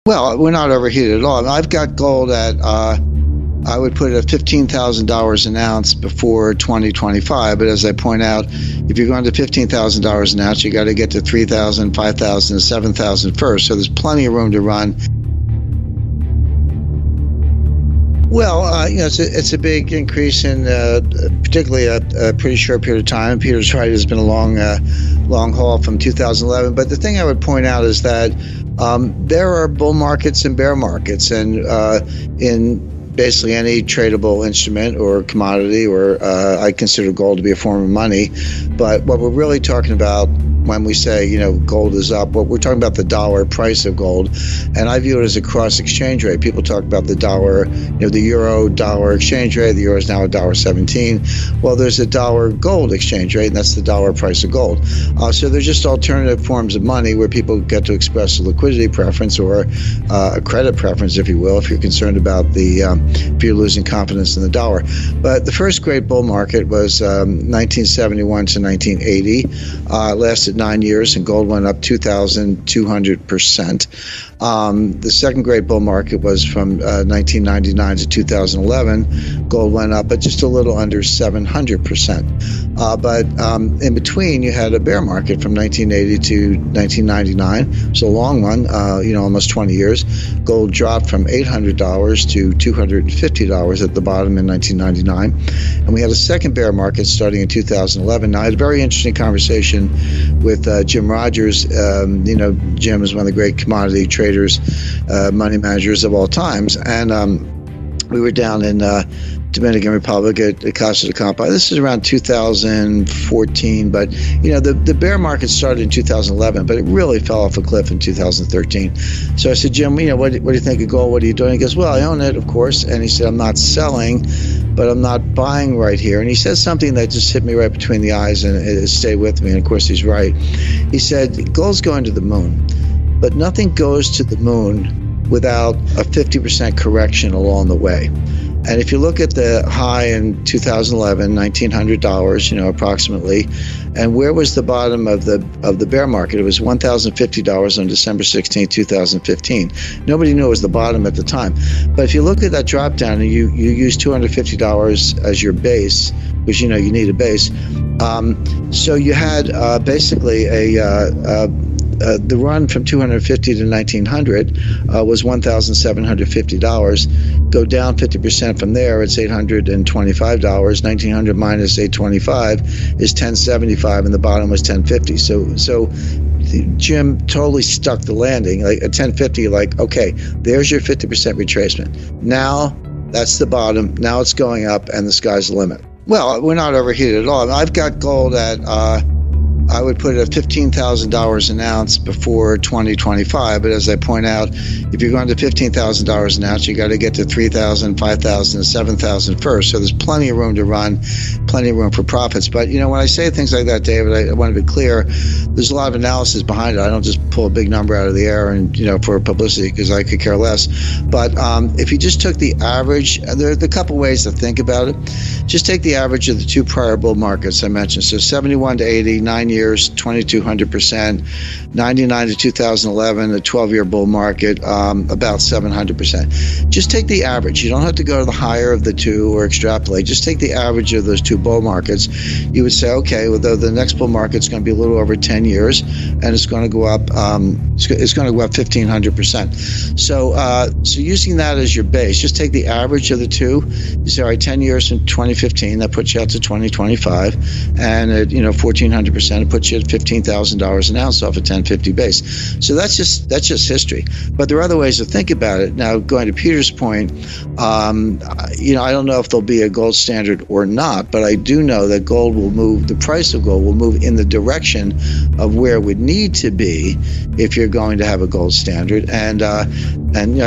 Well, we're not overheated at all. I've got gold at, I would put it at $15,000 an ounce before 2025. But as I point out, if you're going to $15,000 an ounce, you got to get to 3,000, 5,000, 7,000 first. So there's plenty of room to run. Well, it's a big increase in particularly a pretty short period of time. Peter's right; it's been a long haul from 2011. But the thing I would point out is that there are bull markets and bear markets, and in basically any tradable instrument or commodity, or I consider gold to be a form of money. But what we're really talking about when we say, gold is up, what we're talking about the dollar price of gold. And I view it as a cross exchange rate. People talk about the dollar, the euro dollar exchange rate. The euro is now $1.17. Well, there's a dollar gold exchange rate, and that's the dollar price of gold. So they're just alternative forms of money where people get to express a liquidity preference or a credit preference, if you will, if you're concerned about if you're losing confidence in the dollar. But the first great bull market was 1971 to 1980. It lasted 9 years, and gold went up 2,200%. The second great bull market was from 1999 to 2011. Gold went up at just a little under 700%. But in between, you had a bear market from 1980 to 1999. It was a long one, almost 20 years. Gold dropped from $800 to $250 at the bottom in 1999. And we had a second bear market starting in 2011. Now, I had a very interesting conversation with Jim Rogers. Jim is one of the great commodity traders, money managers of all times. And we were down in Dominican Republic at Casa de Campo. This is around 2014, but the bear market started in 2011, but it really fell off a cliff in 2013. So I said, Jim, what do you think of gold? What are you doing? He goes, well, I own it, of course. And he said, I'm not selling, but I'm not buying right here. And he said something that just hit me right between the eyes, and it stayed with me. And of course, he's right. He said, gold's going to the moon, but nothing goes to the moon without a 50% correction along the way. And if you look at the high in 2011, $1,900, approximately, and where was the bottom of the bear market? It was $1,050 on December 16, 2015. Nobody knew it was the bottom at the time. But if you look at that drop down and you use $250 as your base, which you need a base, so you had basically the run from 250 to 1900 was $1,750. Go down 50% from there, it's $825. 1900 minus 825 is 1075, and the bottom was 1050. So Jim totally stuck the landing. Like at 1050, okay, there's your 50% retracement. Now that's the bottom. Now it's going up, and the sky's the limit. Well, we're not overheated at all. I've got gold at I would put it at $15,000 an ounce before 2025. But as I point out, if you're going to $15,000 an ounce, you got to get to 3,000, 5,000, 7,000 first. So there's plenty of room to run, plenty of room for profits. But when I say things like that, David, I want to be clear. There's a lot of analysis behind it. I don't just pull a big number out of the air and for publicity, because I could care less. But if you just took the average, there are a couple ways to think about it. Just take the average of the two prior bull markets I mentioned. So 71 to 80, 9 years, 2,200%. 99 to 2011, a 12-year bull market, about 700%. Just take the average. You don't have to go to the higher of the two or extrapolate. Just take the average of those two bull markets. You would say, okay, well, the next bull market's going to be a little over 10 years, and it's going to go up. It's going to go up 1,500%. So using that as your base, just take the average of the two. You say, all right, 10 years from 2015, that puts you out to 2025, and at 1,400%, it puts you at $15,000 an ounce off a 1050 base. So that's just history. But there are other ways to think about it. Now, going to Peter's point, I don't know if there'll be a gold standard or not, but I do know that gold will move. The price of gold will move in the direction of where it would need to be if you're going to have a gold standard. And I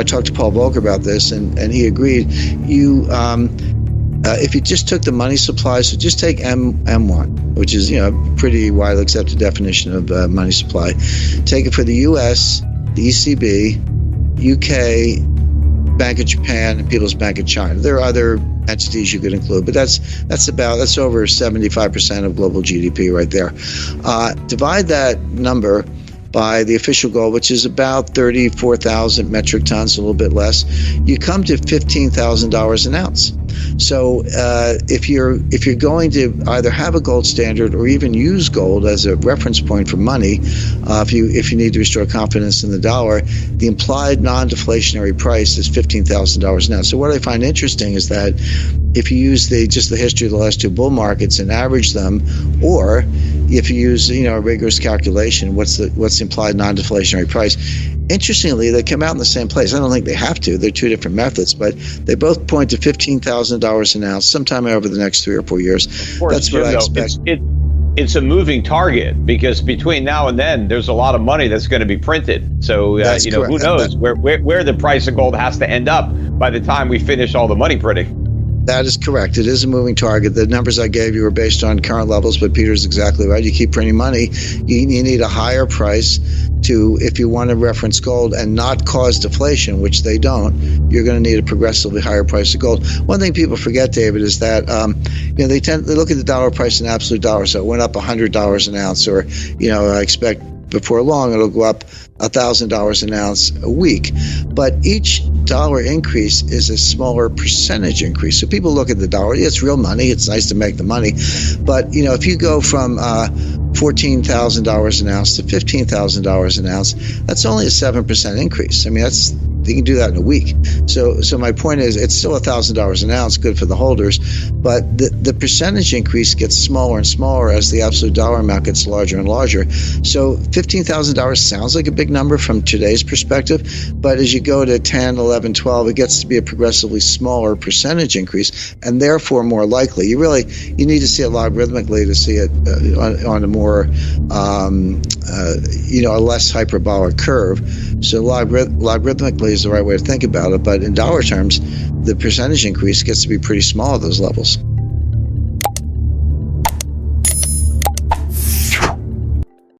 talked to Paul Volcker about this, and he agreed. If you just took the money supply, so just take M1, which is pretty widely accepted definition of money supply. Take it for the U.S., the ECB, UK, Bank of Japan, and People's Bank of China. There are other entities you could include, but that's over 75% of global GDP right there. Divide that number by the official gold, which is about 34,000 metric tons, a little bit less, you come to $15,000 an ounce. So if you're going to either have a gold standard or even use gold as a reference point for money, if you need to restore confidence in the dollar, the implied non-deflationary price is $15,000 an ounce. So what I find interesting is that if you use just the history of the last two bull markets and average them, or if you use a rigorous calculation, what's the implied non-deflationary price? Interestingly, they come out in the same place. I don't think they have to. They're two different methods, but they both point to $15,000 an ounce sometime over the next 3 or 4 years. Of course, that's what I expect. It's a moving target, because between now and then, there's a lot of money that's going to be printed. So, who knows where the price of gold has to end up by the time we finish all the money printing. That is correct. It is a moving target. The numbers I gave you were based on current levels, but Peter's exactly right. You keep printing money, you need a higher price if you want to reference gold and not cause deflation, which they don't. You're going to need a progressively higher price of gold. One thing people forget, David, is that they look at the dollar price in absolute dollars. So it went up $100 an ounce, or I expect before long it'll go up $1,000 an ounce a week. But each dollar increase is a smaller percentage increase. So people look at the dollar, it's real money, it's nice to make the money. But if you go from $14,000 an ounce to $15,000 an ounce, that's only a 7% increase. I mean, you can do that in a week. So my point is, it's still $1,000 an ounce, good for the holders, but the percentage increase gets smaller and smaller as the absolute dollar amount gets larger and larger. So $15,000 sounds like a big number from today's perspective, but as you go to 10, 11, 12, it gets to be a progressively smaller percentage increase, and therefore more likely. You need to see it logarithmically to see it on a more a less hyperbolic curve. So logarithmically is the right way to think about it, but in dollar terms, the percentage increase gets to be pretty small at those levels.